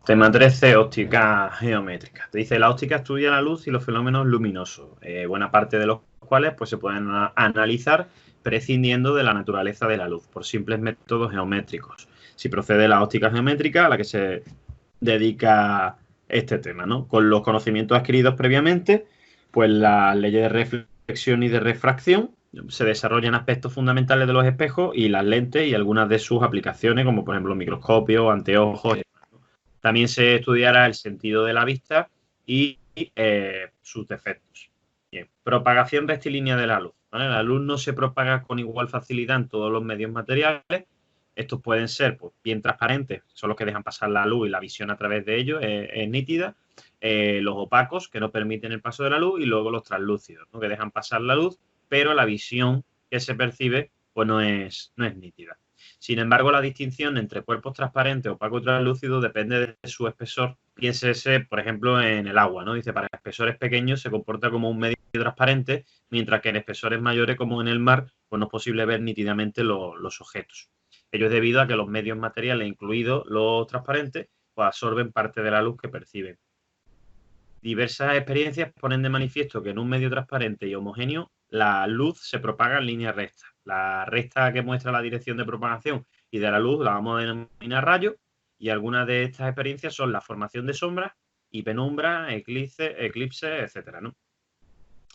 Tema 13, óptica geométrica. Te dice, la óptica estudia la luz y los fenómenos luminosos, buena parte de los cuales pues, se pueden analizar prescindiendo de la naturaleza de la luz por simples métodos geométricos. Si procede la óptica geométrica a la que se dedica este tema, ¿no? Con los conocimientos adquiridos previamente, pues las leyes de reflexión y de refracción, se desarrollan aspectos fundamentales de los espejos y las lentes y algunas de sus aplicaciones, como por ejemplo microscopios, anteojos. También se estudiará el sentido de la vista y sus defectos. Bien. Propagación rectilínea de la luz, ¿vale? La luz no se propaga con igual facilidad en todos los medios materiales. Estos pueden ser pues, bien transparentes, son los que dejan pasar la luz y la visión a través de ellos es nítida. Los opacos, que no permiten el paso de la luz, y luego los translúcidos, ¿no? Que dejan pasar la luz, pero la visión que se percibe pues no es nítida. Sin embargo, la distinción entre cuerpos transparentes, opacos y translúcidos depende de su espesor. Piénsese, por ejemplo, en el agua, ¿no? Dice, para espesores pequeños se comporta como un medio transparente, mientras que en espesores mayores, como en el mar, pues no es posible ver nítidamente los objetos. Ello es debido a que los medios materiales, incluidos los transparentes, pues absorben parte de la luz que perciben. Diversas experiencias ponen de manifiesto que en un medio transparente y homogéneo la luz se propaga en línea recta. La recta que muestra la dirección de propagación y de la luz la vamos a denominar rayo, y algunas de estas experiencias son la formación de sombras y penumbra, eclipse, etcétera, ¿no?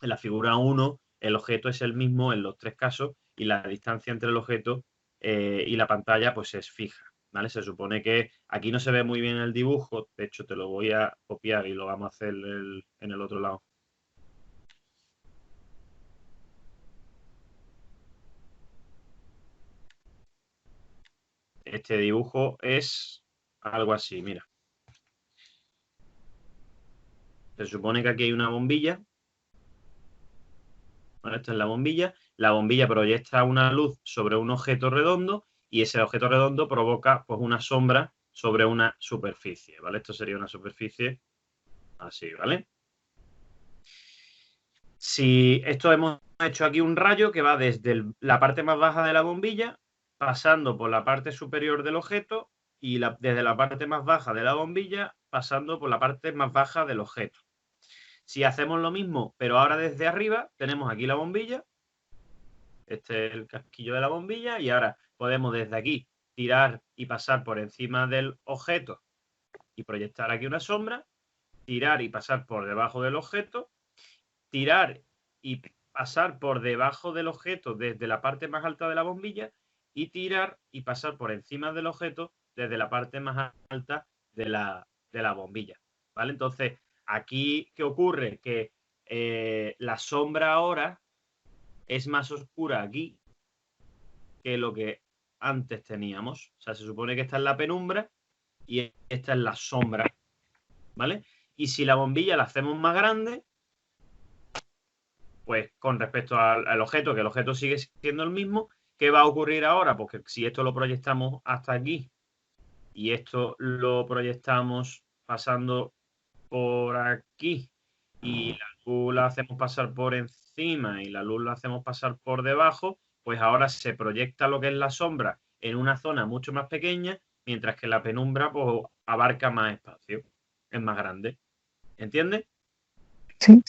En la figura 1, el objeto es el mismo en los tres casos y la distancia entre el objeto y la pantalla pues es fija, ¿vale? Se supone que aquí no se ve muy bien el dibujo, de hecho te lo voy a copiar y lo vamos a hacer en el otro lado. Este dibujo es algo así, mira. Se supone que aquí hay una bombilla. Bueno, esta es la bombilla. La bombilla proyecta una luz sobre un objeto redondo y ese objeto redondo provoca pues una sombra sobre una superficie, ¿vale? Esto sería una superficie así, ¿vale? Si esto hemos hecho aquí un rayo que va desde la parte más baja de la bombilla, pasando por la parte superior del objeto y desde la parte más baja de la bombilla, pasando por la parte más baja del objeto. Si hacemos lo mismo, pero ahora desde arriba, tenemos aquí la bombilla, este es el casquillo de la bombilla, y ahora podemos desde aquí tirar y pasar por encima del objeto y proyectar aquí una sombra, tirar y pasar por debajo del objeto, tirar y pasar por debajo del objeto desde la parte más alta de la bombilla y tirar y pasar por encima del objeto desde la parte más alta de la bombilla, ¿vale? Entonces, aquí, ¿qué ocurre? Que la sombra ahora es más oscura aquí que lo que antes teníamos. O sea, se supone que esta es la penumbra y esta es la sombra, ¿vale? Y si la bombilla la hacemos más grande, pues con respecto al objeto, que el objeto sigue siendo el mismo, ¿qué va a ocurrir ahora? Porque si esto lo proyectamos hasta aquí y esto lo proyectamos pasando por aquí y la luz la hacemos pasar por encima y la luz la hacemos pasar por debajo, pues ahora se proyecta lo que es la sombra en una zona mucho más pequeña, mientras que la penumbra pues, abarca más espacio, es más grande. ¿Entiendes? Sí.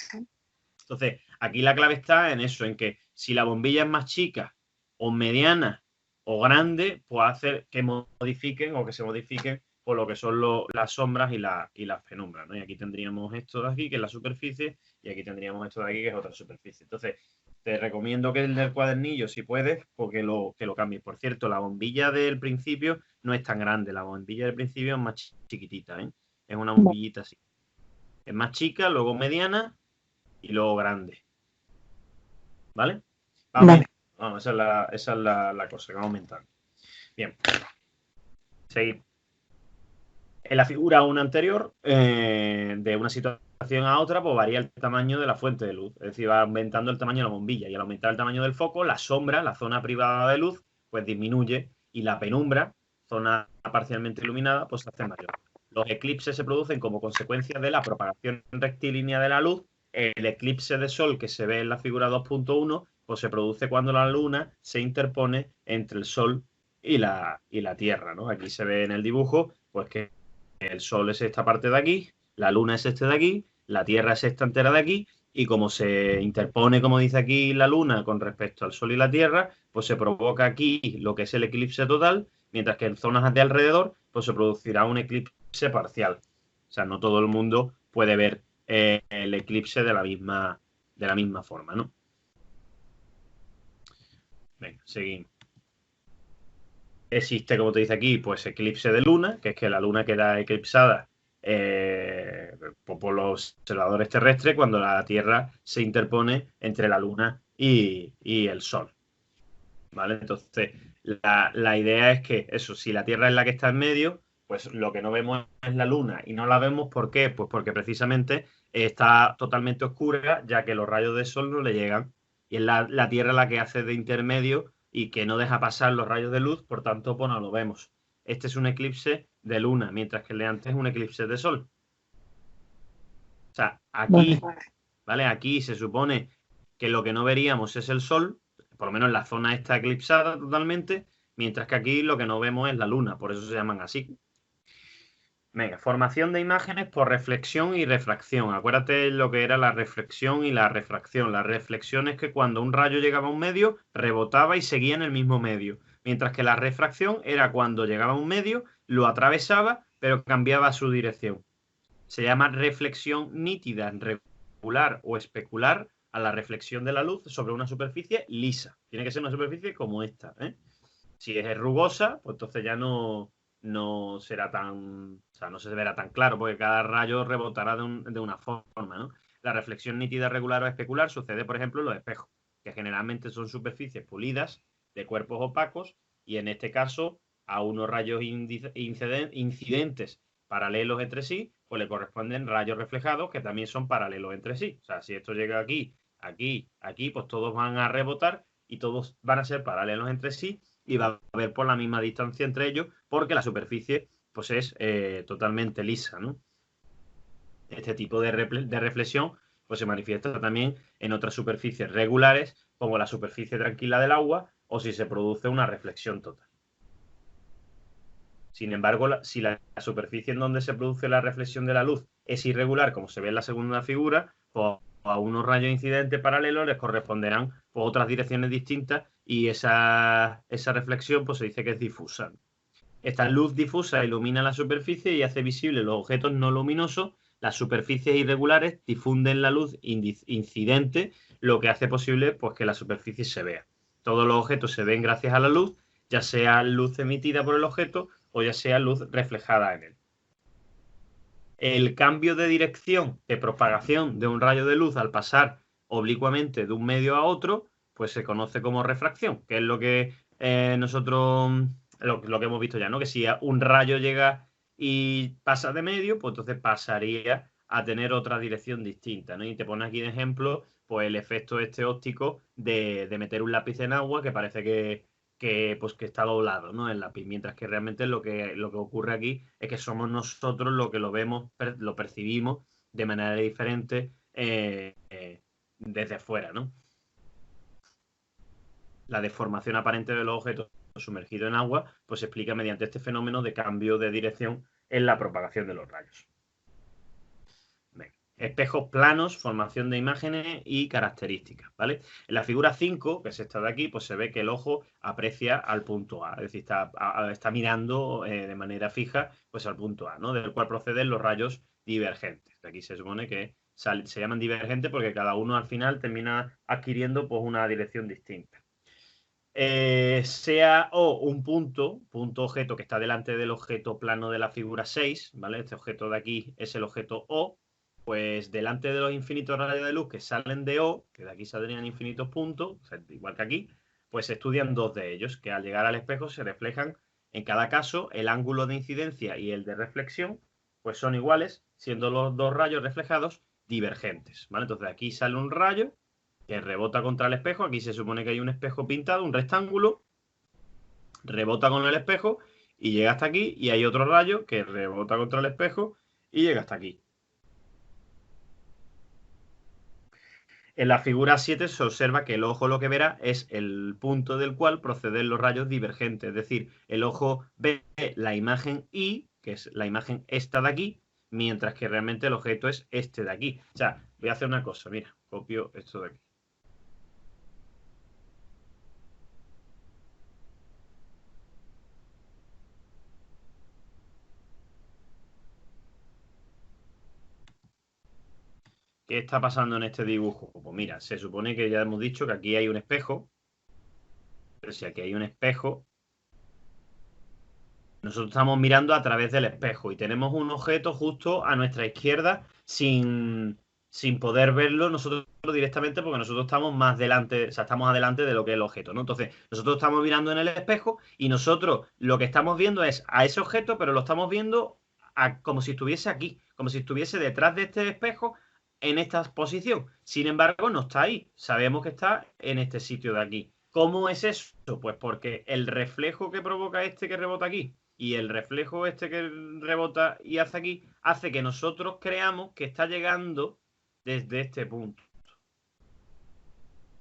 Entonces, aquí la clave está en eso, en que si la bombilla es más chica o mediana o grande, pues hace que modifiquen o que se modifiquen por lo que son las sombras y las penumbras, ¿no? Y aquí tendríamos esto de aquí, que es la superficie, y aquí tendríamos esto de aquí, que es otra superficie. Entonces, te recomiendo que el del cuadernillo, si puedes, porque lo cambies. Por cierto, la bombilla del principio no es tan grande, la bombilla del principio es más chiquitita, ¿eh? Es una bombillita así. Es más chica, luego mediana y luego grande. ¿Vale? Va Vale. aumentando. Vamos, esa es la cosa que va aumentando. Bien. Seguimos. En la figura 1 anterior, de una situación a otra, pues varía el tamaño de la fuente de luz. Es decir, va aumentando el tamaño de la bombilla. Y al aumentar el tamaño del foco, la sombra, la zona privada de luz, pues disminuye. Y la penumbra, zona parcialmente iluminada, pues se hace mayor. Los eclipses se producen como consecuencia de la propagación rectilínea de la luz. El eclipse de sol que se ve en la figura 2.1, pues se produce cuando la luna se interpone entre el sol y la Tierra, ¿no? Aquí se ve en el dibujo, pues que el Sol es esta parte de aquí, la Luna es este de aquí, la Tierra es esta entera de aquí, y como se interpone, como dice aquí, la Luna con respecto al Sol y la Tierra, pues se provoca aquí lo que es el eclipse total, mientras que en zonas de alrededor, pues se producirá un eclipse parcial. O sea, no todo el mundo puede ver el eclipse de la misma forma, ¿no? Venga, seguimos. Existe, como te dice aquí, pues eclipse de luna, que es que la luna queda eclipsada por los observadores terrestres cuando la Tierra se interpone entre la luna y el Sol. ¿Vale? Entonces, la idea es que eso, si la Tierra es la que está en medio, pues lo que no vemos es la luna. Y no la vemos, ¿por qué? Pues porque precisamente está totalmente oscura, ya que los rayos del Sol no le llegan. Y es la Tierra la que hace de intermedio y que no deja pasar los rayos de luz, por tanto, pues no lo vemos. Este es un eclipse de luna, mientras que el de antes es un eclipse de Sol. O sea, aquí, ¿vale? Aquí se supone que lo que no veríamos es el Sol, por lo menos la zona está eclipsada totalmente, mientras que aquí lo que no vemos es la luna, por eso se llaman así. Venga, formación de imágenes por reflexión y refracción. Acuérdate lo que era la reflexión y la refracción. La reflexión es que cuando un rayo llegaba a un medio, rebotaba y seguía en el mismo medio. Mientras que la refracción era cuando llegaba a un medio, lo atravesaba, pero cambiaba su dirección. Se llama reflexión nítida, regular o especular a la reflexión de la luz sobre una superficie lisa. Tiene que ser una superficie como esta, ¿eh? Si es rugosa, pues entonces ya no será tan, o sea, no se verá tan claro, porque cada rayo rebotará de una forma, ¿no? La reflexión nítida, regular o especular sucede, por ejemplo, en los espejos, que generalmente son superficies pulidas de cuerpos opacos, y en este caso, a unos rayos incidentes paralelos entre sí, pues le corresponden rayos reflejados que también son paralelos entre sí. O sea, si esto llega aquí, aquí, aquí, pues todos van a rebotar y todos van a ser paralelos entre sí y va a haber por la misma distancia entre ellos porque la superficie pues es totalmente lisa, ¿no? Este tipo de reflexión pues se manifiesta también en otras superficies regulares como la superficie tranquila del agua o si se produce una reflexión total. Sin embargo, si la superficie en donde se produce la reflexión de la luz es irregular, como se ve en la segunda figura, pues a unos rayos incidentes paralelos les corresponderán pues, otras direcciones distintas y esa reflexión pues, se dice que es difusa. Esta luz difusa ilumina la superficie y hace visibles los objetos no luminosos. Las superficies irregulares difunden la luz incidente, lo que hace posible pues, que la superficie se vea. Todos los objetos se ven gracias a la luz, ya sea luz emitida por el objeto o ya sea luz reflejada en él. El cambio de dirección de propagación de un rayo de luz al pasar oblicuamente de un medio a otro, pues se conoce como refracción, que es lo que nosotros, lo que hemos visto ya, ¿no? Que si un rayo llega y pasa de medio, pues entonces pasaría a tener otra dirección distinta, ¿no? Y te pone aquí de ejemplo, pues el efecto este óptico de meter un lápiz en agua, que parece pues, que está doblado, ¿no? El lápiz, mientras que realmente lo que ocurre aquí es que somos nosotros los que lo vemos, lo percibimos de manera diferente desde fuera, ¿no? La deformación aparente de los objetos sumergidos en agua pues se explica mediante este fenómeno de cambio de dirección en la propagación de los rayos. Espejos planos, formación de imágenes y características, ¿vale? En la figura 5, que es esta de aquí, pues se ve que el ojo aprecia al punto A, es decir, está mirando de manera fija pues al punto A, ¿no? Del cual proceden los rayos divergentes. De aquí se supone que se llaman divergentes porque cada uno al final termina adquiriendo pues una dirección distinta. Sea O un punto objeto que está delante del objeto plano de la figura 6, ¿vale? Este objeto de aquí es el objeto O, pues delante de los infinitos rayos de luz que salen de O, que de aquí saldrían infinitos puntos, o sea, igual que aquí, pues se estudian dos de ellos, que al llegar al espejo se reflejan. En cada caso, el ángulo de incidencia y el de reflexión, pues son iguales, siendo los dos rayos reflejados divergentes, ¿vale? Entonces aquí sale un rayo que rebota contra el espejo, aquí se supone que hay un espejo pintado, un rectángulo, rebota con el espejo y llega hasta aquí, y hay otro rayo que rebota contra el espejo y llega hasta aquí. En la figura 7 se observa que el ojo lo que verá es el punto del cual proceden los rayos divergentes, es decir, el ojo ve la imagen Y que es la imagen esta de aquí, mientras que realmente el objeto es este de aquí. O sea, voy a hacer una cosa, mira, copio esto de aquí. ¿Qué está pasando en este dibujo? Pues mira, se supone que ya hemos dicho que aquí hay un espejo, pero si aquí hay un espejo, nosotros estamos mirando a través del espejo y tenemos un objeto justo a nuestra izquierda sin poder verlo nosotros directamente porque nosotros estamos más delante, o sea, estamos adelante de lo que es el objeto, ¿no? Entonces, nosotros estamos mirando en el espejo y nosotros lo que estamos viendo es a ese objeto, pero lo estamos viendo como si estuviese aquí, como si estuviese detrás de este espejo en esta posición. Sin embargo, no está ahí. Sabemos que está en este sitio de aquí. ¿Cómo es eso? Pues porque el reflejo que provoca este que rebota aquí y el reflejo este que rebota y hace aquí, hace que nosotros creamos que está llegando desde este punto.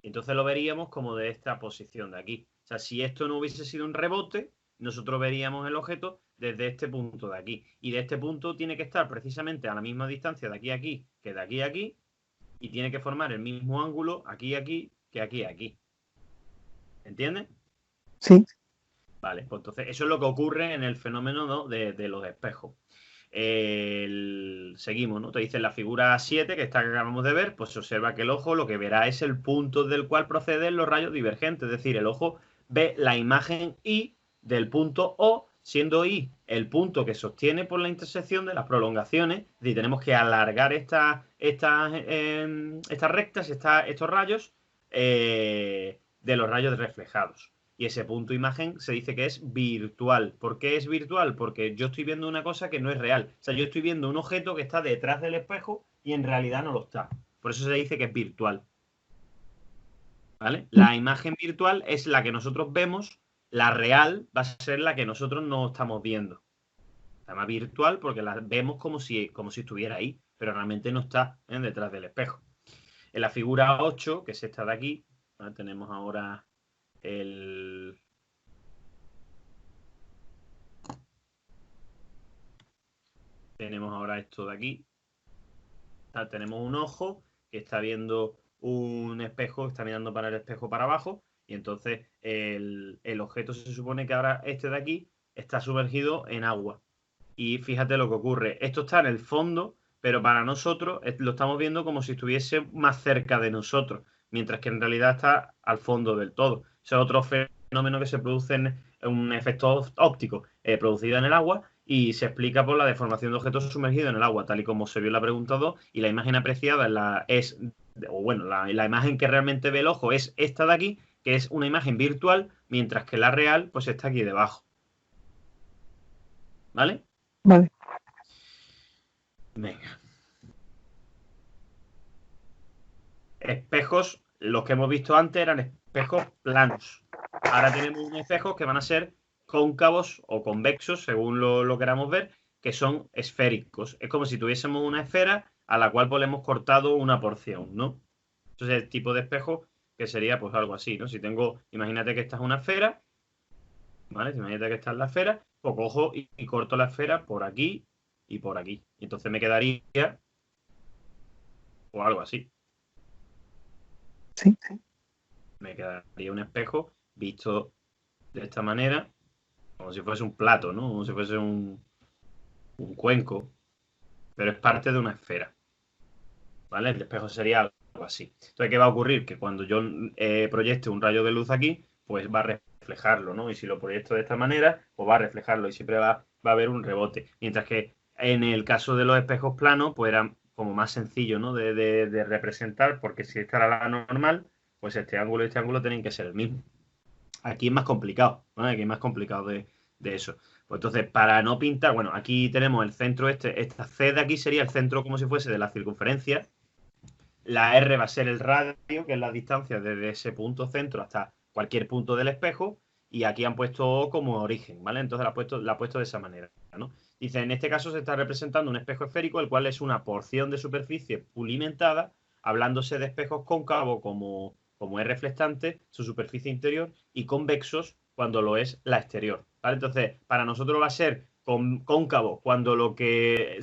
Entonces lo veríamos como de esta posición de aquí. O sea, si esto no hubiese sido un rebote, nosotros veríamos el objeto desde este punto de aquí. Y de este punto tiene que estar precisamente a la misma distancia de aquí a aquí que de aquí a aquí. Y tiene que formar el mismo ángulo aquí a aquí que aquí a aquí. ¿Entiendes? Sí. Vale, pues entonces eso es lo que ocurre en el fenómeno, ¿no?, de los espejos. Seguimos, ¿no? Te dice la figura 7, que esta que acabamos de ver, pues se observa que el ojo lo que verá es el punto del cual proceden los rayos divergentes. Es decir, el ojo ve la imagen I del punto O, siendo I el punto que sostiene por la intersección de las prolongaciones. Es decir, tenemos que alargar estas rectas, estos rayos de los rayos reflejados. Y ese punto imagen se dice que es virtual. ¿Por qué es virtual? Porque yo estoy viendo una cosa que no es real. O sea, yo estoy viendo un objeto que está detrás del espejo y en realidad no lo está. Por eso se dice que es virtual. ¿Vale? La imagen virtual es la que nosotros vemos, la real va a ser la que nosotros no estamos viendo. Se llama virtual porque la vemos como si estuviera ahí, pero realmente no está detrás del espejo. En la figura 8, que es esta de aquí, ¿vale? Tenemos ahora tenemos ahora esto de aquí. Tenemos un ojo que está viendo un espejo, está mirando para el espejo para abajo, y entonces el objeto se supone que ahora este de aquí está sumergido en agua. Y fíjate lo que ocurre. Esto está en el fondo, pero para nosotros lo estamos viendo como si estuviese más cerca de nosotros, mientras que en realidad está al fondo del todo. Ese es otro fenómeno que se produce en un efecto óptico producido en el agua y se explica por la deformación de objetos sumergidos en el agua, tal y como se vio en la pregunta 2, y la imagen apreciada la imagen que realmente ve el ojo es esta de aquí, que es una imagen virtual, mientras que la real pues está aquí debajo. ¿Vale? Vale. Venga. Espejos, los que hemos visto antes eran espejos planos. Ahora tenemos unos espejos que van a ser cóncavos o convexos, según lo queramos ver, que son esféricos. Es como si tuviésemos una esfera a la cual pues le hemos cortado una porción, ¿no? Entonces, el tipo de espejo que sería pues algo así, ¿no? Si tengo, imagínate que esta es una esfera, ¿vale? Imagínate que esta es la esfera, pues cojo y corto la esfera por aquí y por aquí. Y entonces me quedaría o algo así. Sí. Me quedaría un espejo visto de esta manera, como si fuese un plato, ¿no? Como si fuese un cuenco, pero es parte de una esfera, ¿vale? El espejo sería algo así. Entonces, ¿qué va a ocurrir? Que cuando yo proyecte un rayo de luz aquí, pues va a reflejarlo, ¿no? Y si lo proyecto de esta manera, pues va a reflejarlo y siempre va a haber un rebote. Mientras que en el caso de los espejos planos, pues era como más sencillo, ¿no? De representar, porque si esta era la normal, pues este ángulo y este ángulo tienen que ser el mismo. Aquí es más complicado, ¿vale? Aquí es más complicado de eso. Pues entonces, para no pintar, bueno, aquí tenemos el centro esta C de aquí sería el centro como si fuese de la circunferencia. La R va a ser el radio, que es la distancia desde ese punto centro hasta cualquier punto del espejo. Y aquí han puesto O como origen, ¿vale? Entonces la ha puesto de esa manera, ¿no? Dice, en este caso se está representando un espejo esférico, el cual es una porción de superficie pulimentada, hablándose de espejos cóncavos como es reflectante, su superficie interior, y convexos cuando lo es la exterior, ¿vale? Entonces, para nosotros va a ser cóncavo cuando lo que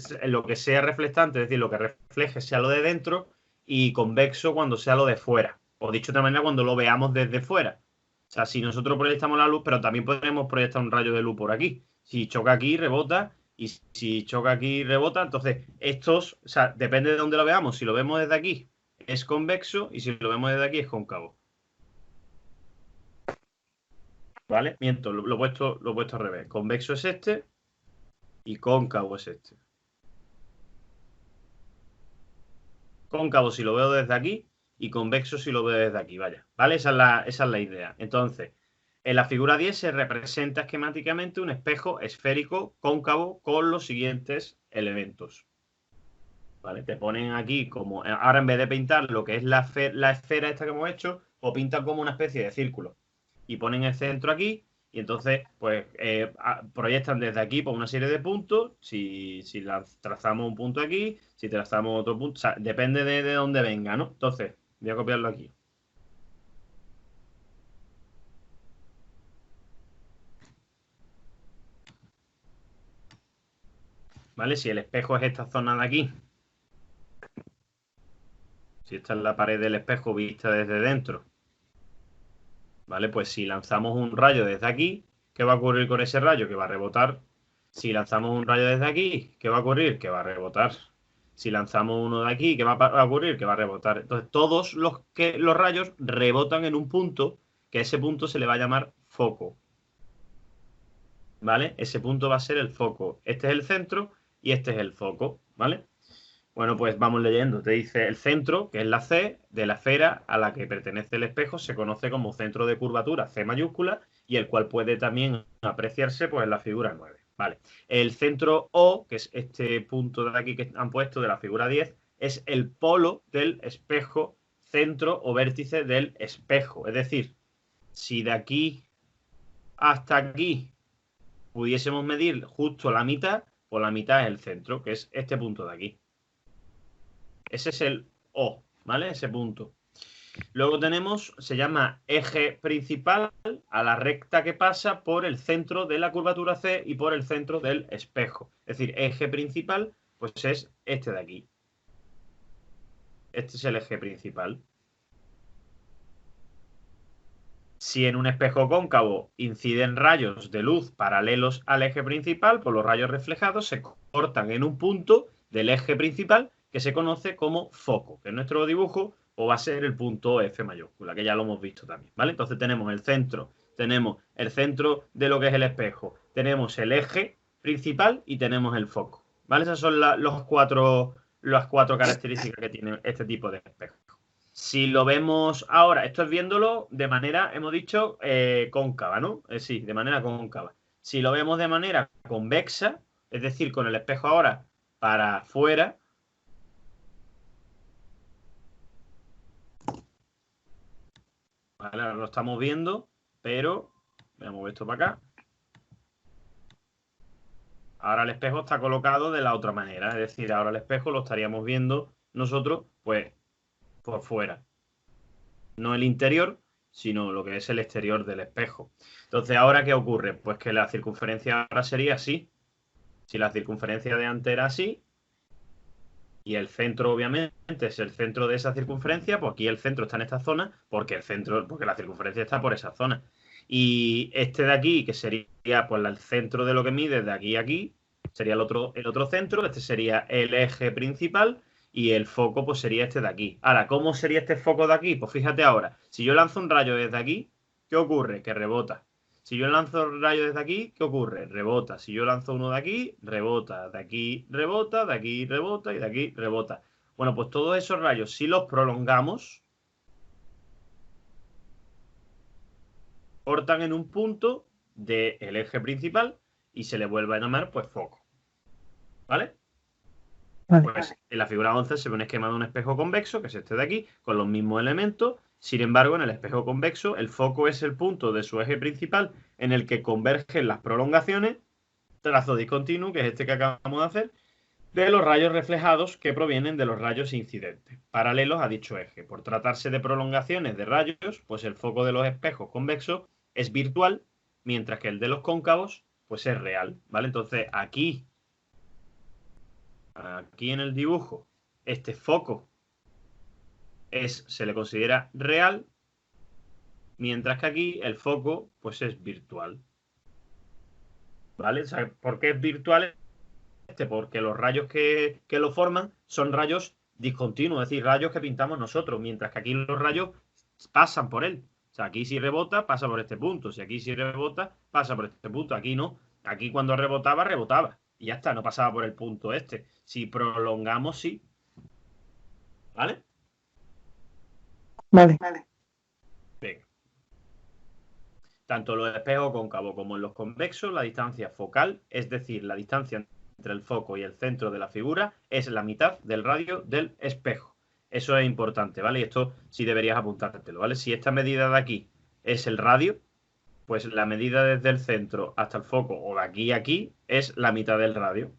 sea reflectante, es decir, lo que refleje sea lo de dentro, y convexo cuando sea lo de fuera. O dicho de otra manera, cuando lo veamos desde fuera. O sea, si nosotros proyectamos la luz, pero también podemos proyectar un rayo de luz por aquí. Si choca aquí, rebota. Y si choca aquí, rebota. Entonces, estos, o sea, depende de dónde lo veamos. Si lo vemos desde aquí, es convexo. Y si lo vemos desde aquí, es cóncavo. ¿Vale? Miento, lo he puesto al revés. Convexo es este y cóncavo es este. Cóncavo si lo veo desde aquí y convexo si lo veo desde aquí, vaya. ¿Vale? Esa es la idea. Entonces, en la figura 10 se representa esquemáticamente un espejo esférico cóncavo con los siguientes elementos. ¿Vale? Te ponen aquí como... Ahora en vez de pintar lo que es la esfera esta que hemos hecho, o pintan como una especie de círculo. Y ponen el centro aquí y entonces pues proyectan desde aquí por una serie de puntos. Si trazamos un punto aquí, si trazamos otro punto, o sea, depende de dónde venga, ¿no? Entonces, voy a copiarlo aquí. ¿Vale? Si el espejo es esta zona de aquí, si esta es la pared del espejo vista desde dentro, ¿vale? Pues si lanzamos un rayo desde aquí, ¿qué va a ocurrir con ese rayo? Que va a rebotar. Si lanzamos un rayo desde aquí, ¿qué va a ocurrir? Que va a rebotar. Si lanzamos uno de aquí, ¿qué va a ocurrir? Que va a rebotar. Entonces, todos los rayos rebotan en un punto, que a ese punto se le va a llamar foco. ¿Vale? Ese punto va a ser el foco. Este es el centro y este es el foco, ¿vale? Bueno, pues vamos leyendo. Te dice el centro, que es la C de la esfera a la que pertenece el espejo, se conoce como centro de curvatura C mayúscula, y el cual puede también apreciarse pues, en la figura 9. Vale. El centro O, que es este punto de aquí que han puesto de la figura 10, es el polo del espejo, centro o vértice del espejo. Es decir, si de aquí hasta aquí pudiésemos medir justo la mitad, pues la mitad es el centro, que es este punto de aquí. Ese es el O, ¿vale? Ese punto. Luego tenemos, se llama eje principal a la recta que pasa por el centro de la curvatura C y por el centro del espejo. Es decir, eje principal, pues es este de aquí. Este es el eje principal. Si en un espejo cóncavo inciden rayos de luz paralelos al eje principal, pues los rayos reflejados se cortan en un punto del eje principal que se conoce como foco, que en nuestro dibujo o va a ser el punto F mayúscula, que ya lo hemos visto también, ¿vale? Entonces tenemos el centro de lo que es el espejo, tenemos el eje principal y tenemos el foco, ¿vale? Esas son las cuatro características que tiene este tipo de espejo. Si lo vemos ahora, esto es viéndolo de manera, hemos dicho, cóncava, ¿no? Sí, de manera cóncava. Si lo vemos de manera convexa, es decir, con el espejo ahora para afuera, ¿vale? Ahora lo estamos viendo, pero voy a mover esto para acá. Ahora el espejo está colocado de la otra manera, es decir, ahora el espejo lo estaríamos viendo nosotros, pues, por fuera. No el interior, sino lo que es el exterior del espejo. Entonces, ¿ahora qué ocurre? Pues que la circunferencia ahora sería así. Si la circunferencia de antes era así, y el centro obviamente es el centro de esa circunferencia, pues aquí el centro está en esta zona, porque la circunferencia está por esa zona. Y este de aquí, que sería pues el centro de lo que mide de aquí a aquí, sería el otro centro, este sería el eje principal, y el foco pues sería este de aquí. Ahora, ¿cómo sería este foco de aquí? Pues fíjate ahora, si yo lanzo un rayo desde aquí, ¿qué ocurre? Que rebota. Si yo lanzo el rayo desde aquí, ¿qué ocurre? Rebota. Si yo lanzo uno de aquí, rebota. De aquí rebota, de aquí rebota y de aquí rebota. Bueno, pues todos esos rayos, si los prolongamos, cortan en un punto del eje principal y se le vuelve a llamar pues foco. ¿Vale? Vale. Pues en la figura 11 se ve un esquema de un espejo convexo, que es este de aquí, con los mismos elementos. Sin embargo, en el espejo convexo, el foco es el punto de su eje principal en el que convergen las prolongaciones, trazo discontinuo, que es este que acabamos de hacer, de los rayos reflejados que provienen de los rayos incidentes, paralelos a dicho eje. Por tratarse de prolongaciones de rayos, pues el foco de los espejos convexos es virtual, mientras que el de los cóncavos pues es real, ¿vale? Entonces aquí en el dibujo, este foco se le considera real, mientras que aquí el foco pues es virtual, ¿vale? O sea, ¿por qué es virtual? Porque los rayos que lo forman son rayos discontinuos, es decir, rayos que pintamos nosotros, mientras que aquí los rayos pasan por él. O sea, aquí si rebota, pasa por este punto. Si aquí si rebota, pasa por este punto. Aquí no. Aquí cuando rebotaba, rebotaba. Y ya está, no pasaba por el punto este. Si prolongamos, sí. ¿Vale? Vale. Venga. Tanto en los espejos cóncavos como en los convexos, la distancia focal, es decir, la distancia entre el foco y el centro de la figura, es la mitad del radio del espejo. Eso es importante, ¿vale? Y esto sí deberías apuntártelo, ¿vale? Si esta medida de aquí es el radio, pues la medida desde el centro hasta el foco o de aquí a aquí es la mitad del radio.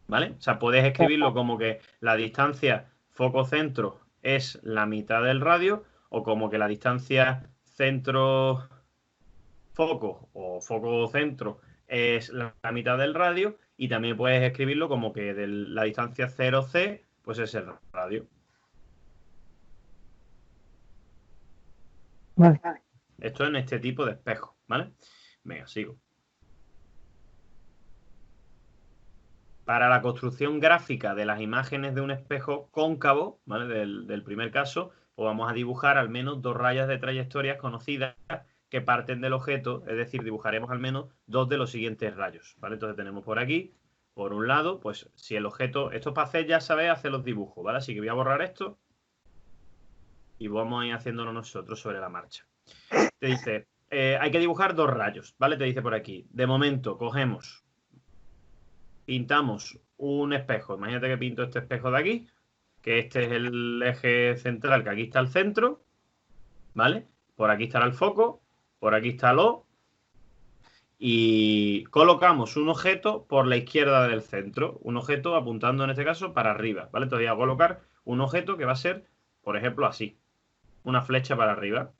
¿Vale? O sea, puedes escribirlo como que la distancia foco-centro es la mitad del radio o como que la distancia centro-foco o foco-centro es la mitad del radio y también puedes escribirlo como que la distancia 0C pues es el radio. Vale. Esto en este tipo de espejo, ¿vale? Venga, sigo. Para la construcción gráfica de las imágenes de un espejo cóncavo, ¿vale? Del primer caso, pues vamos a dibujar al menos dos rayas de trayectorias conocidas que parten del objeto, es decir, dibujaremos al menos dos de los siguientes rayos, ¿vale? Entonces tenemos por aquí, por un lado, pues si el objeto, esto es para hacer, ya sabéis, hacer los dibujos, ¿vale? Así que voy a borrar esto y vamos a ir haciéndolo nosotros sobre la marcha. Te dice, hay que dibujar dos rayos, ¿vale? Te dice por aquí, de momento pintamos un espejo. Imagínate que pinto este espejo de aquí, que este es el eje central, que aquí está el centro, ¿vale? Por aquí estará el foco, por aquí está el O, y colocamos un objeto por la izquierda del centro, un objeto apuntando en este caso para arriba, ¿vale? Entonces voy a colocar un objeto que va a ser, por ejemplo, así, una flecha para arriba.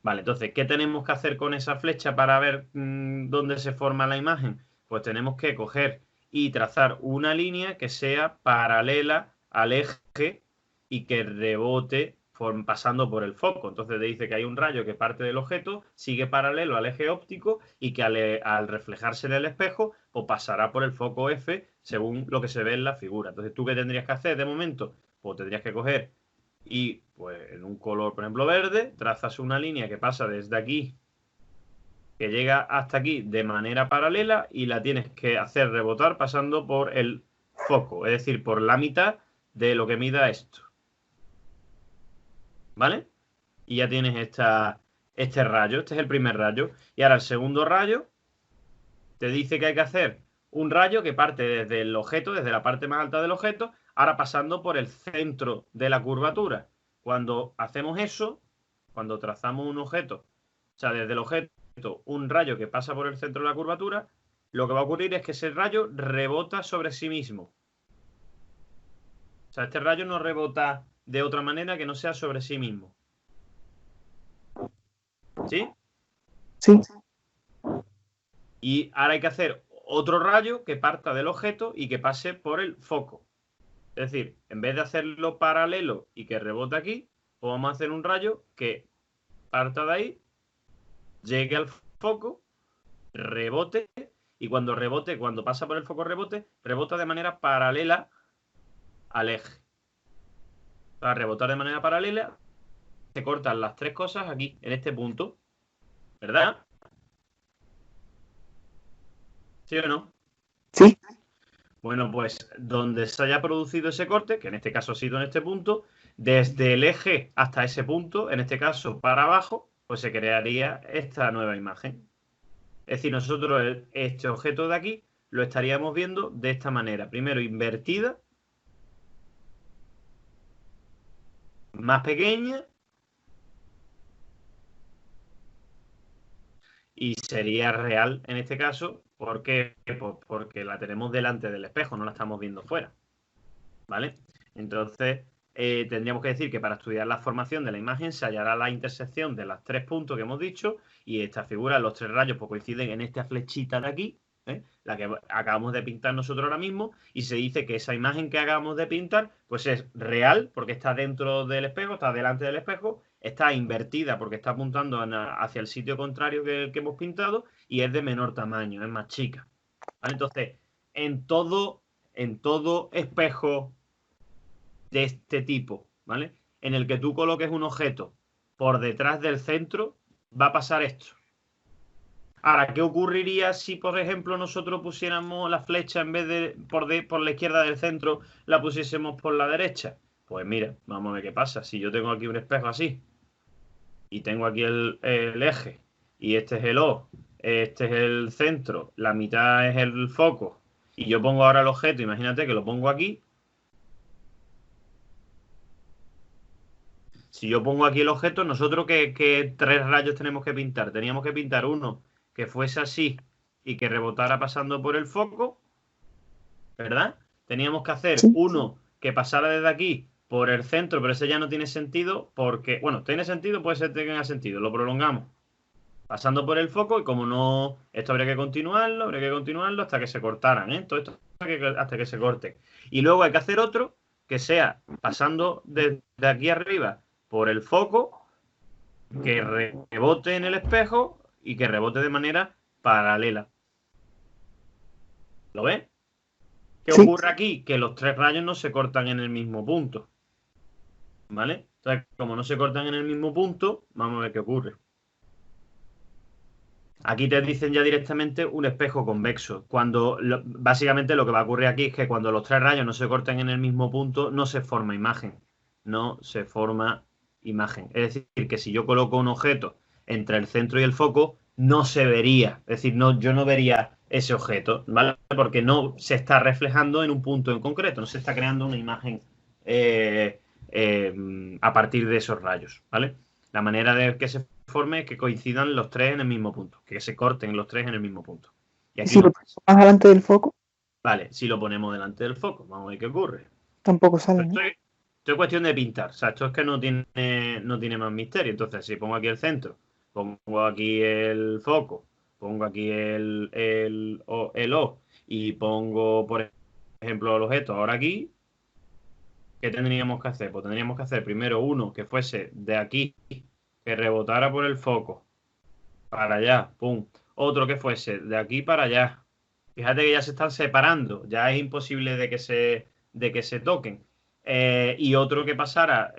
Vale, entonces, ¿qué tenemos que hacer con esa flecha para ver dónde se forma la imagen? Pues tenemos que coger y trazar una línea que sea paralela al eje y que rebote pasando por el foco. Entonces te dice que hay un rayo que parte del objeto, sigue paralelo al eje óptico y que al reflejarse en el espejo, pues pasará por el foco F según lo que se ve en la figura. Entonces, ¿tú qué tendrías que hacer de momento? Pues tendrías que coger y pues en un color, por ejemplo, verde, trazas una línea que pasa desde aquí, que llega hasta aquí de manera paralela y la tienes que hacer rebotar pasando por el foco, es decir, por la mitad de lo que mida esto. ¿Vale? Y ya tienes este rayo, este es el primer rayo. Y ahora el segundo rayo te dice que hay que hacer un rayo que parte desde el objeto, desde la parte más alta del objeto, ahora pasando por el centro de la curvatura. Cuando hacemos eso, cuando trazamos un objeto, o sea, desde el objeto, un rayo que pasa por el centro de la curvatura, lo que va a ocurrir es que ese rayo rebota sobre sí mismo. O sea, este rayo no rebota de otra manera que no sea sobre sí mismo. ¿Sí? Sí. Y ahora hay que hacer otro rayo que parta del objeto y que pase por el foco. Es decir, en vez de hacerlo paralelo y que rebote aquí, pues vamos a hacer un rayo que parta de ahí, llegue al foco, rebote, y cuando rebote, cuando pasa por el foco rebote, rebota de manera paralela al eje. Para rebotar de manera paralela, se cortan las tres cosas aquí, en este punto. ¿Verdad? ¿Sí o no? Sí. Bueno, pues donde se haya producido ese corte, que en este caso ha sido en este punto, desde el eje hasta ese punto, en este caso para abajo, pues se crearía esta nueva imagen. Es decir, nosotros este objeto de aquí lo estaríamos viendo de esta manera. Primero invertida, más pequeña, y sería real en este caso. ¿Por qué? Pues porque la tenemos delante del espejo, no la estamos viendo fuera. ¿Vale? Entonces, tendríamos que decir que para estudiar la formación de la imagen se hallará la intersección de los 3 puntos que hemos dicho y esta figura, los 3 rayos, pues coinciden en esta flechita de aquí, la que acabamos de pintar nosotros ahora mismo, y se dice que esa imagen que acabamos de pintar pues es real porque está dentro del espejo, está delante del espejo, está invertida porque está apuntando hacia el sitio contrario que hemos pintado y es de menor tamaño, es más chica. ¿Vale? Entonces, en todo espejo de este tipo, ¿vale? En el que tú coloques un objeto por detrás del centro, va a pasar esto. Ahora, ¿qué ocurriría si, por ejemplo, nosotros pusiéramos la flecha en vez de por la izquierda del centro, la pusiésemos por la derecha? Pues mira, vamos a ver qué pasa. Si yo tengo aquí un espejo así y tengo aquí el eje y este es el O, este es el centro, la mitad es el foco y yo pongo ahora el objeto, imagínate que lo pongo aquí. Si yo pongo aquí el objeto, nosotros ¿qué 3 rayos tenemos que pintar? Teníamos que pintar uno que fuese así y que rebotara pasando por el foco, ¿verdad? Teníamos que hacer Sí. uno que pasara desde aquí por el centro, pero ese ya no tiene sentido porque, bueno, tiene sentido, puede ser que tenga sentido, lo prolongamos pasando por el foco y como no, esto habría que continuarlo hasta que se cortaran, ¿eh? Todo esto hasta que se corte. Y luego hay que hacer otro que sea pasando de aquí arriba por el foco, que rebote en el espejo y que rebote de manera paralela. ¿Lo ves? ¿Qué Sí. ocurre aquí? Que los 3 rayos no se cortan en el mismo punto. ¿Vale? Entonces, como no se cortan en el mismo punto, vamos a ver qué ocurre. Aquí te dicen ya directamente un espejo convexo. Básicamente lo que va a ocurrir aquí es que cuando los 3 rayos no se corten en el mismo punto, no se forma imagen. No se forma imagen. Es decir, que si yo coloco un objeto entre el centro y el foco, no se vería. Es decir, yo no vería ese objeto, ¿vale? Porque no se está reflejando en un punto en concreto, no se está creando una imagen a partir de esos rayos, ¿vale? La manera de que se forme es que coincidan los 3 en el mismo punto, que se corten los 3 en el mismo punto. Y ¿Y aquí si lo ponemos más adelante del foco? vale, si lo ponemos delante del foco, vamos a ver qué ocurre. Tampoco sale, ¿no? Esto es cuestión de pintar, o sea, esto es que no tiene más misterio. Entonces, si pongo aquí el centro, pongo aquí el foco, pongo aquí el O y pongo, por ejemplo, el objeto ahora aquí, ¿qué tendríamos que hacer? Pues tendríamos que hacer primero uno que fuese de aquí, que rebotara por el foco, para allá, pum. Otro que fuese de aquí para allá. Fíjate que ya se están separando, ya es imposible de que se toquen. Y otro que pasara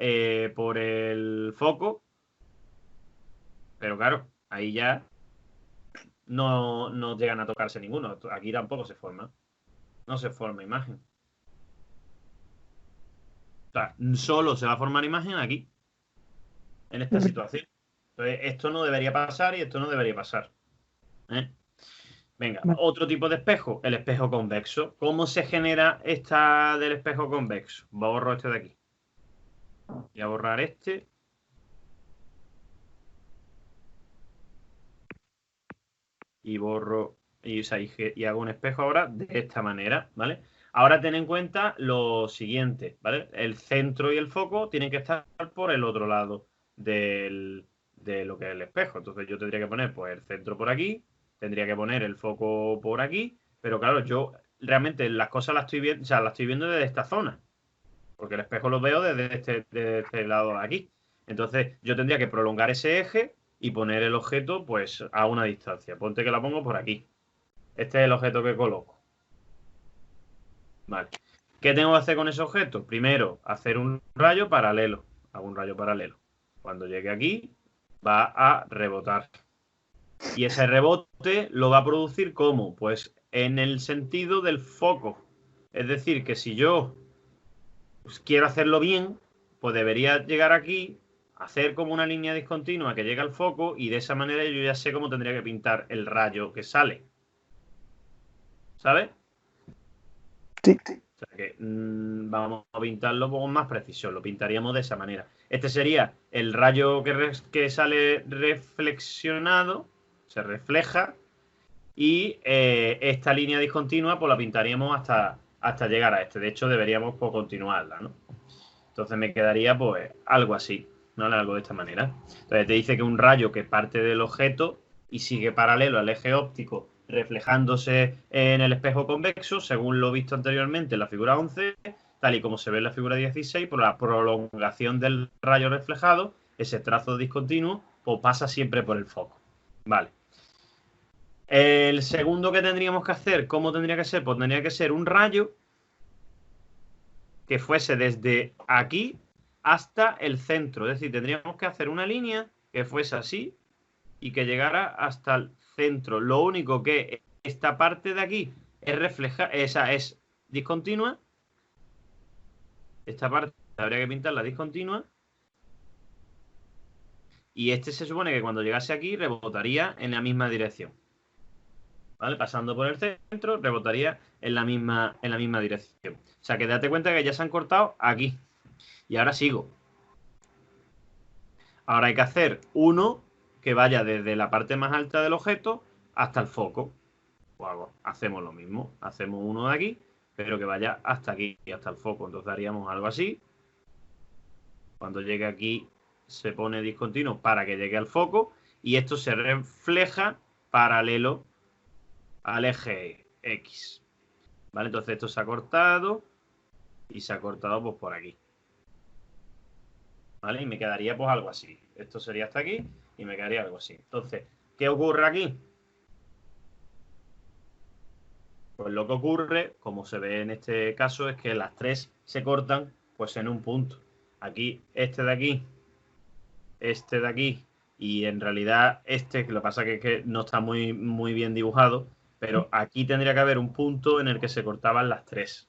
por el foco, pero claro, ahí ya no llegan a tocarse ninguno. Aquí tampoco se forma. No se forma imagen. O sea, solo se va a formar imagen aquí, en esta situación. Entonces, esto no debería pasar y esto no debería pasar. ¿Eh? Venga, Vale. otro tipo de espejo, el espejo convexo. ¿Cómo se genera esta del espejo convexo? Borro este de aquí. Voy a borrar este. Y borro y hago un espejo ahora de esta manera, ¿vale? Ahora ten en cuenta lo siguiente, ¿vale? El centro y el foco tienen que estar por el otro lado de lo que es el espejo. Entonces yo tendría que poner pues el centro por aquí, tendría que poner el foco por aquí, pero claro, yo realmente las cosas las estoy viendo, o sea, las estoy viendo desde esta zona, porque el espejo lo veo desde este lado de aquí. Entonces yo tendría que prolongar ese eje y poner el objeto pues a una distancia. Ponte que la pongo por aquí. Este es el objeto que coloco. Vale. ¿Qué tengo que hacer con ese objeto? Primero, hacer un rayo paralelo. Hago un rayo paralelo. Cuando llegue aquí, va a rebotar. Y ese rebote lo va a producir ¿cómo? Pues en el sentido del foco. Es decir, que si yo quiero hacerlo bien, pues debería llegar aquí, hacer como una línea discontinua que llega al foco y de esa manera yo ya sé cómo tendría que pintar el rayo que sale. ¿Sabes? Sí. O sea que vamos a pintarlo con más precisión, lo pintaríamos de esa manera. Este sería el rayo que sale reflexionado, se refleja, y esta línea discontinua pues la pintaríamos hasta llegar a este. De hecho, deberíamos pues, continuarla, ¿no? Entonces me quedaría pues algo así, ¿no? Algo de esta manera. Entonces te dice que un rayo que parte del objeto y sigue paralelo al eje óptico, reflejándose en el espejo convexo, según lo visto anteriormente en la figura 11, tal y como se ve en la figura 16, por la prolongación del rayo reflejado, ese trazo discontinuo, pues pasa siempre por el foco. Vale. El segundo que tendríamos que hacer, ¿cómo tendría que ser? Pues tendría que ser un rayo que fuese desde aquí hasta el centro. Es decir, tendríamos que hacer una línea que fuese así y que llegara hasta el centro. Lo único que esta parte de aquí esa es discontinua. Esta parte habría que pintarla discontinua. Y este se supone que cuando llegase aquí rebotaría en la misma dirección. ¿Vale? Pasando por el centro, rebotaría en la misma dirección. O sea, que date cuenta que ya se han cortado aquí. Y ahora sigo. Ahora hay que hacer uno que vaya desde la parte más alta del objeto hasta el foco. Pues hacemos lo mismo. Hacemos uno de aquí, pero que vaya hasta aquí, hasta el foco. Entonces haríamos algo así. Cuando llegue aquí se pone discontinuo para que llegue al foco. Y esto se refleja paralelo al eje X. ¿Vale? Entonces esto se ha cortado y se ha cortado pues por aquí. ¿Vale? Y me quedaría pues algo así. Esto sería hasta aquí y me quedaría algo así. Entonces, ¿qué ocurre aquí? Pues lo que ocurre, como se ve en este caso, es que las tres se cortan pues en un punto. Aquí, este de aquí y en realidad este, que lo que pasa es que no está muy, muy bien dibujado, pero aquí tendría que haber un punto en el que se cortaban las tres.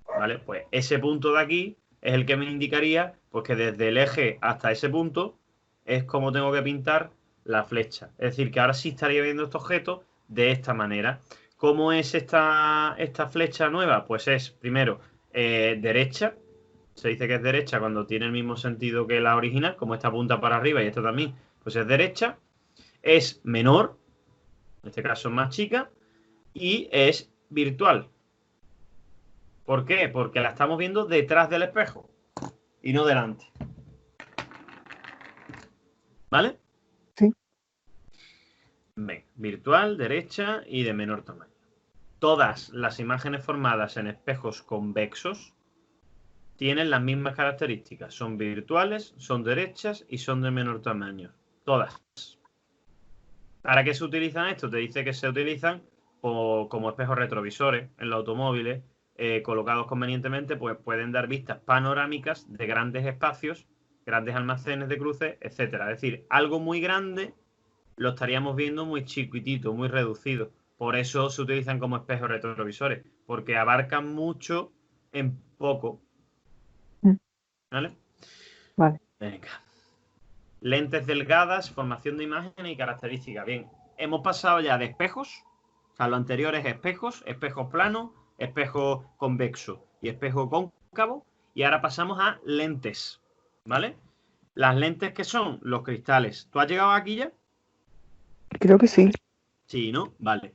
¿Vale? Pues ese punto de aquí es el que me indicaría pues que desde el eje hasta ese punto es como tengo que pintar la flecha. Es decir, que ahora sí estaría viendo este objeto de esta manera. ¿Cómo es esta flecha nueva? Pues es, primero, derecha. Se dice que es derecha cuando tiene el mismo sentido que la original, como esta punta para arriba y esta también, pues es derecha. Es menor, en este caso es más chica, y es virtual. ¿Por qué? Porque la estamos viendo detrás del espejo y no delante. ¿Vale? Sí. Ven, virtual, derecha y de menor tamaño. Todas las imágenes formadas en espejos convexos tienen las mismas características. Son virtuales, son derechas y son de menor tamaño. Todas. ¿Para qué se utilizan esto? Te dice que se utilizan como espejos retrovisores en los automóviles, colocados convenientemente, pues pueden dar vistas panorámicas de grandes espacios, grandes almacenes de cruces, etcétera. Es decir, algo muy grande lo estaríamos viendo muy chiquitito, muy reducido. Por eso se utilizan como espejos retrovisores, porque abarcan mucho en poco. ¿Vale? Vale. Venga. Lentes delgadas, formación de imágenes y características. Bien, hemos pasado ya de espejos, o sea, lo anterior es espejos, espejos planos, espejo convexo y espejo cóncavo, y ahora pasamos a lentes, ¿vale? Las lentes que son los cristales. ¿Tú has llegado aquí ya? Creo que sí. Sí, ¿no? Vale.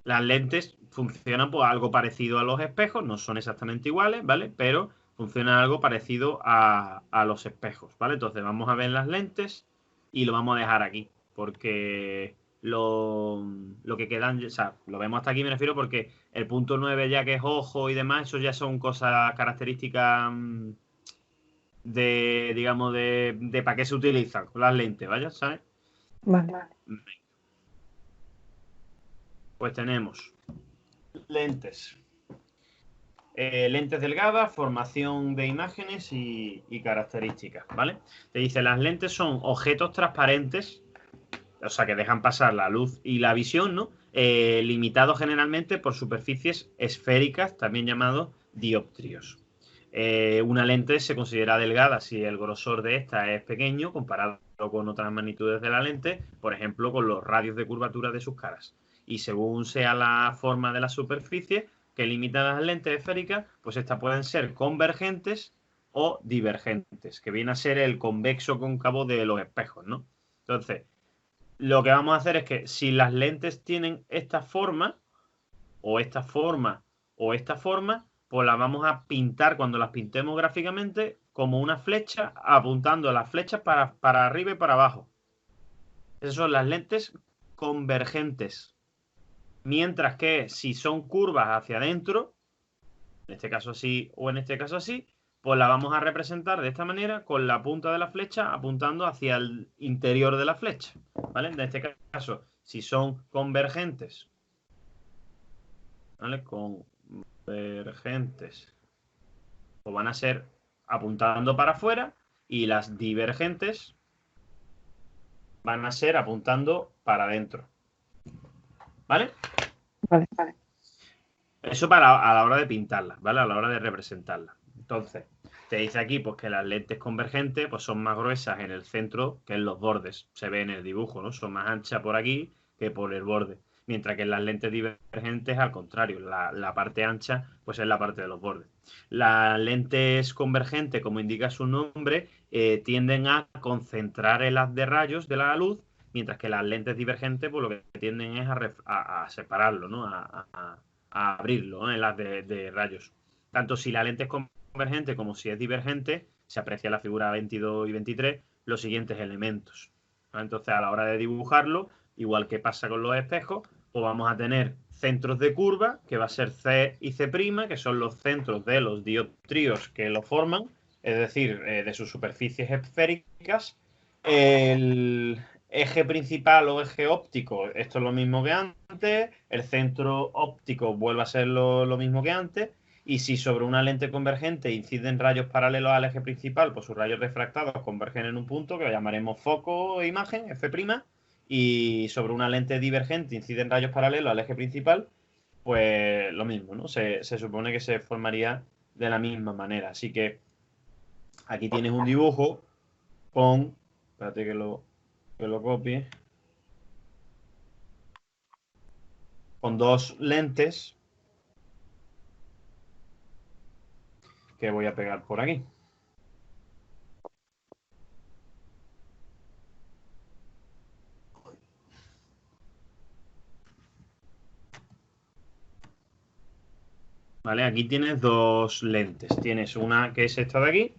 Las lentes funcionan pues algo parecido a los espejos, no son exactamente iguales, ¿vale? Pero funcionan algo parecido a los espejos, ¿vale? Entonces vamos a ver las lentes y lo vamos a dejar aquí, porque lo que quedan, o sea, lo vemos hasta aquí, me refiero, porque el punto 9 ya que es ojo y demás, eso ya son cosas características de, digamos, de para qué se utilizan las lentes, ¿vaya? ¿Sabes? Vale. Pues tenemos lentes. Lentes delgadas, formación de imágenes y características, ¿vale? Te dice, las lentes son objetos transparentes, o sea, que dejan pasar la luz y la visión, ¿no? Limitados generalmente por superficies esféricas, también llamados dioptrios. Una lente se considera delgada si el grosor de esta es pequeño comparado con otras magnitudes de la lente, por ejemplo, con los radios de curvatura de sus caras. Y según sea la forma de la superficie que limita las lentes esféricas, pues estas pueden ser convergentes o divergentes, que viene a ser el convexo cóncavo de los espejos, ¿no? Entonces, lo que vamos a hacer es que si las lentes tienen esta forma, o esta forma, o esta forma, pues las vamos a pintar cuando las pintemos gráficamente como una flecha, apuntando las flechas para arriba y para abajo. Esas son las lentes convergentes. Mientras que si son curvas hacia adentro, en este caso así o en este caso así, pues la vamos a representar de esta manera con la punta de la flecha apuntando hacia el interior de la flecha, ¿vale? En este caso, si son convergentes, ¿vale? Convergentes, pues van a ser apuntando para afuera, y las divergentes van a ser apuntando para adentro, ¿vale? Vale, vale. Eso para a la hora de pintarlas, ¿vale? A la hora de representarlas. Entonces, te dice aquí pues que las lentes convergentes pues son más gruesas en el centro que en los bordes. Se ve en el dibujo, ¿no? Son más anchas por aquí que por el borde. Mientras que en las lentes divergentes, al contrario, la parte ancha pues es la parte de los bordes. Las lentes convergentes, como indica su nombre, tienden a concentrar el haz de rayos de la luz, mientras que las lentes divergentes pues lo que tienden es a separarlo, ¿no? A abrirlo, ¿no? En las de rayos. Tanto si la lente es convergente como si es divergente, se aprecia en la figura 22 y 23 los siguientes elementos, ¿no? Entonces, a la hora de dibujarlo, igual que pasa con los espejos, pues vamos a tener centros de curva, que va a ser C y C', que son los centros de los dioptríos que lo forman, es decir, de sus superficies esféricas. El eje principal o eje óptico, esto es lo mismo que antes. El centro óptico vuelve a ser lo mismo que antes. Y si sobre una lente convergente inciden rayos paralelos al eje principal, pues sus rayos refractados convergen en un punto que lo llamaremos foco o imagen, F'. Y sobre una lente divergente inciden rayos paralelos al eje principal, pues lo mismo, ¿no? Se supone que se formaría de la misma manera. Así que aquí tienes un dibujo con... Espérate que lo copie. Con dos lentes que voy a pegar por aquí. ¿Vale? Aquí tienes dos lentes. Tienes una que es esta de aquí,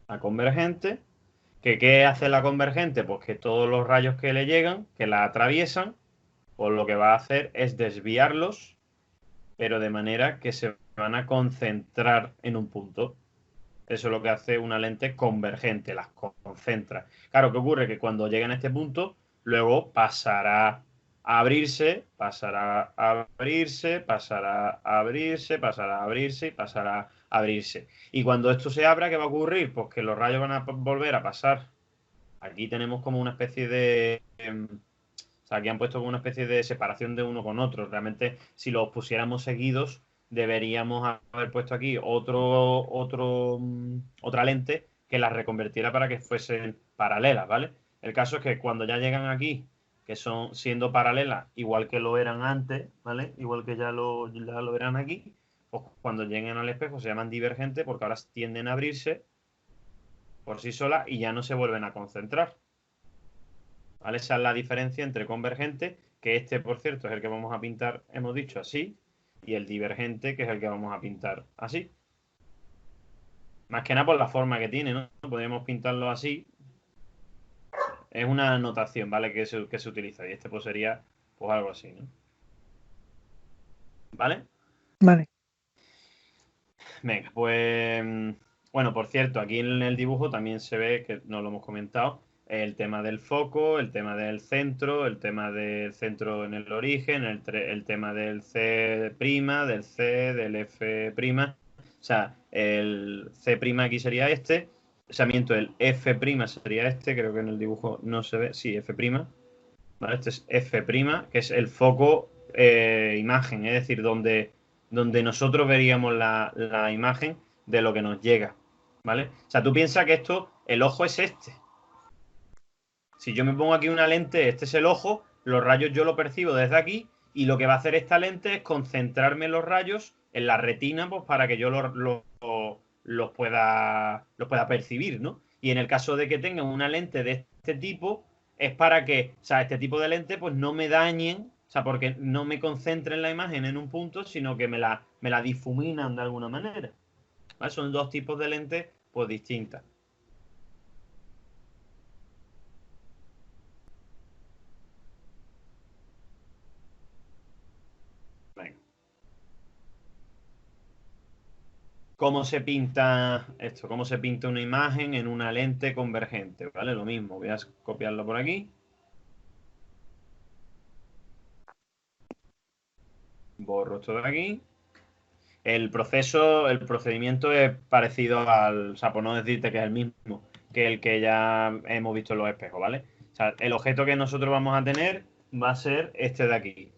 la convergente. ¿Qué hace la convergente? Pues que todos los rayos que le llegan, que la atraviesan, pues lo que va a hacer es desviarlos, pero de manera que se van a concentrar en un punto. Eso es lo que hace una lente convergente, las concentra. Claro, ¿qué ocurre? Que cuando lleguen a este punto, luego pasará a abrirse, pasará a abrirse, pasará a abrirse, pasará a abrirse y pasará a abrirse. Y cuando esto se abra, ¿qué va a ocurrir? Pues que los rayos van a volver a pasar. Aquí tenemos como una especie de... O sea, aquí han puesto como una especie de separación de uno con otro. Realmente, si los pusiéramos seguidos, deberíamos haber puesto aquí otra lente que las reconvertiera para que fuesen paralelas, ¿vale? El caso es que cuando ya llegan aquí, que son siendo paralelas, igual que lo eran antes, ¿vale? Igual que ya lo eran aquí, pues cuando lleguen al espejo se llaman divergentes porque ahora tienden a abrirse por sí solas y ya no se vuelven a concentrar. ¿Vale? Esa es la diferencia entre convergente, que este, por cierto, es el que vamos a pintar, hemos dicho, así, y el divergente, que es el que vamos a pintar así. Más que nada por la forma que tiene, ¿no? Podríamos pintarlo así. Es una notación, ¿vale? Que se utiliza. Y este pues sería pues algo así, ¿no? ¿Vale? Vale. Venga, pues... Bueno, por cierto, aquí en el dibujo también se ve, que no lo hemos comentado, el tema del foco, el tema del centro en el origen, el tema del C', del C, del F'. O sea, el C' aquí sería este. O sea, miento, el F' sería este. Creo que en el dibujo no se ve. Sí, F'. ¿Vale? Este es F', que es el foco imagen, es decir, donde nosotros veríamos la imagen de lo que nos llega. ¿Vale? O sea, tú piensas que esto, el ojo es este. Si yo me pongo aquí una lente, este es el ojo, los rayos yo lo percibo desde aquí, y lo que va a hacer esta lente es concentrarme los rayos en la retina, pues para que yo los pueda percibir, ¿no? Y en el caso de que tenga una lente de este tipo, es para que, o sea, este tipo de lente, pues no me dañen O sea, porque no me concentren la imagen en un punto, sino que me la difuminan de alguna manera. ¿Vale? Son dos tipos de lentes pues distintas. Venga. ¿Cómo se pinta esto? ¿Cómo se pinta una imagen en una lente convergente? ¿Vale? Lo mismo, voy a copiarlo por aquí. Borro esto de aquí. El procedimiento es parecido al, o sea, por no decirte que es el mismo que el que ya hemos visto en los espejos, ¿vale? O sea, el objeto que nosotros vamos a tener va a ser este de aquí.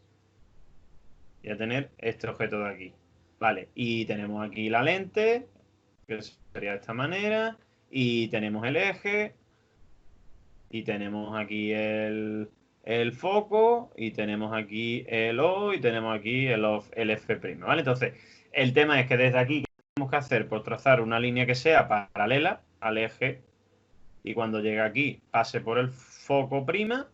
Y a tener este objeto de aquí. Vale, y tenemos aquí la lente, que sería de esta manera, y tenemos el eje, y tenemos aquí el foco, y tenemos aquí el O, y tenemos aquí el F', ¿vale? Entonces, el tema es que desde aquí, ¿qué tenemos que hacer? Pues trazar una línea que sea paralela al eje, y cuando llegue aquí, pase por el foco prima,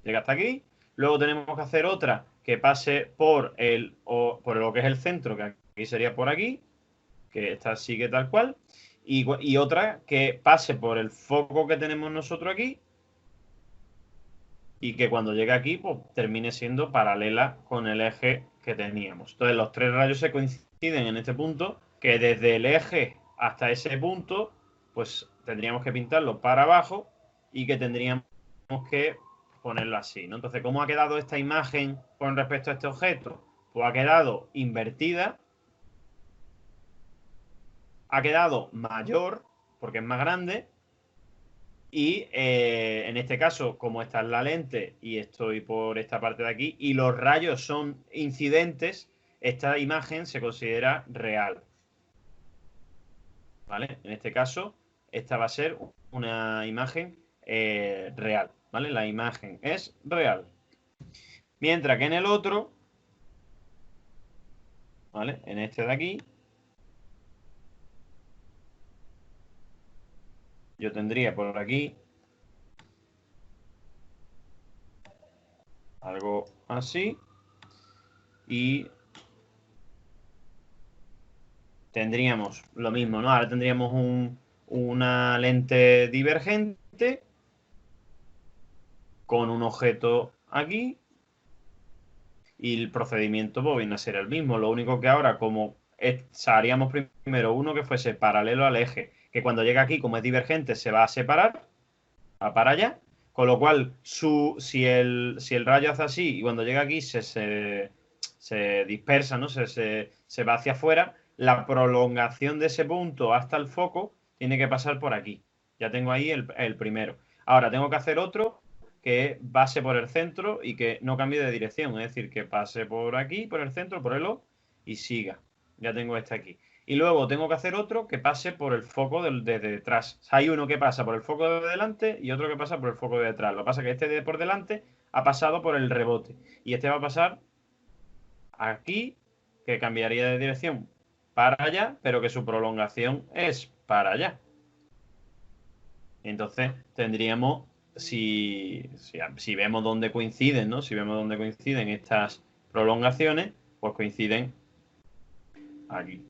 llega hasta aquí. Luego tenemos que hacer otra que pase por lo que es el centro, que aquí sería por aquí, que esta sigue tal cual. Y otra que pase por el foco que tenemos nosotros aquí y que cuando llegue aquí, pues termine siendo paralela con el eje que teníamos. Entonces los tres rayos se coinciden en este punto, que desde el eje hasta ese punto, pues tendríamos que pintarlo para abajo y que tendríamos que ponerlo así, ¿no? Entonces, ¿cómo ha quedado esta imagen con respecto a este objeto? Pues ha quedado invertida, ha quedado mayor, porque es más grande, y en este caso, como esta es la lente y estoy por esta parte de aquí, y los rayos son incidentes, esta imagen se considera real. ¿Vale? En este caso, esta va a ser una imagen real. ¿Vale? La imagen es real. Mientras que en el otro, ¿vale? En este de aquí, yo tendría por aquí algo así y tendríamos lo mismo, ¿no? Ahora tendríamos una lente divergente con un objeto aquí y el procedimiento pues, viene a ser el mismo. Lo único que ahora, como haríamos primero uno que fuese paralelo al eje, que cuando llega aquí, como es divergente, se va a separar, va para allá, con lo cual si el rayo hace así y cuando llega aquí se dispersa, ¿no? Se va hacia afuera, la prolongación de ese punto hasta el foco tiene que pasar por aquí. Ya tengo ahí el primero. Ahora tengo que hacer otro que pase por el centro y que no cambie de dirección, es decir, que pase por aquí, por el centro, por el O y siga. Ya tengo este aquí. Y luego tengo que hacer otro que pase por el foco de detrás. O sea, hay uno que pasa por el foco de delante y otro que pasa por el foco de detrás. Lo que pasa es que este de por delante ha pasado por el rebote. Y este va a pasar aquí, que cambiaría de dirección para allá, pero que su prolongación es para allá. Entonces tendríamos, si vemos dónde coinciden, ¿no? Si vemos dónde coinciden estas prolongaciones, pues coinciden aquí,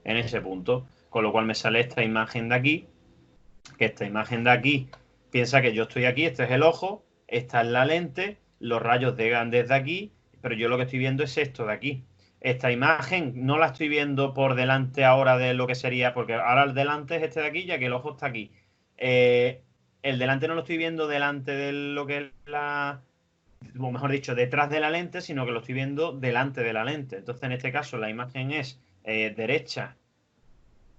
en ese punto. Con lo cual me sale esta imagen de aquí, que esta imagen de aquí, piensa que yo estoy aquí, este es el ojo, esta es la lente, los rayos llegan desde aquí, pero yo lo que estoy viendo es esto de aquí. Esta imagen no la estoy viendo por delante ahora de lo que sería, porque ahora el delante es este de aquí, ya que el ojo está aquí. El delante no lo estoy viendo delante de lo que es o mejor dicho, detrás de la lente, sino que lo estoy viendo delante de la lente. Entonces, en este caso, la imagen es derecha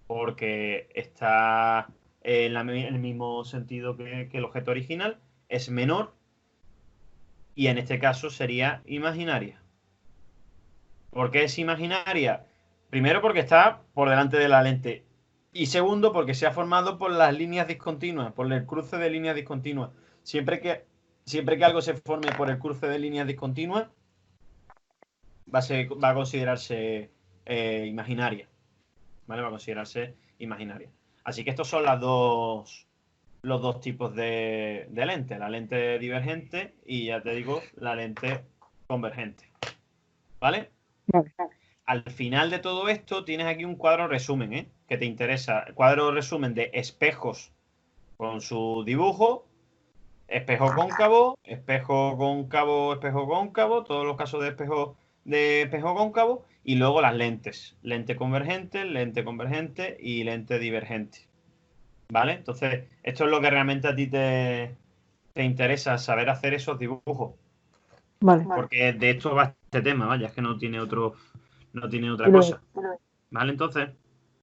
porque está en el mismo sentido que el objeto original, es menor y en este caso sería imaginaria. ¿Por qué es imaginaria? Primero porque está por delante de la lente y segundo porque se ha formado por las líneas discontinuas, por el cruce de líneas discontinuas. Siempre que algo se forme por el cruce de líneas discontinuas, va a considerarse imaginaria. ¿Vale? Va a considerarse imaginaria. Así que estos son los dos tipos de lente, la lente divergente y ya te digo, la lente convergente. ¿Vale? Vale. Al final de todo esto tienes aquí un cuadro resumen, ¿eh? Que te interesa. Cuadro resumen de espejos con su dibujo, espejo cóncavo, espejo cóncavo, espejo cóncavo, todos los casos de espejo cóncavo, y luego las lentes, lente convergente y lente divergente. ¿Vale? Entonces, esto es lo que realmente a ti te interesa, saber hacer esos dibujos. Vale. Porque de esto va este tema, vaya, es que no tiene otra Y lo- cosa. ¿Vale? Entonces,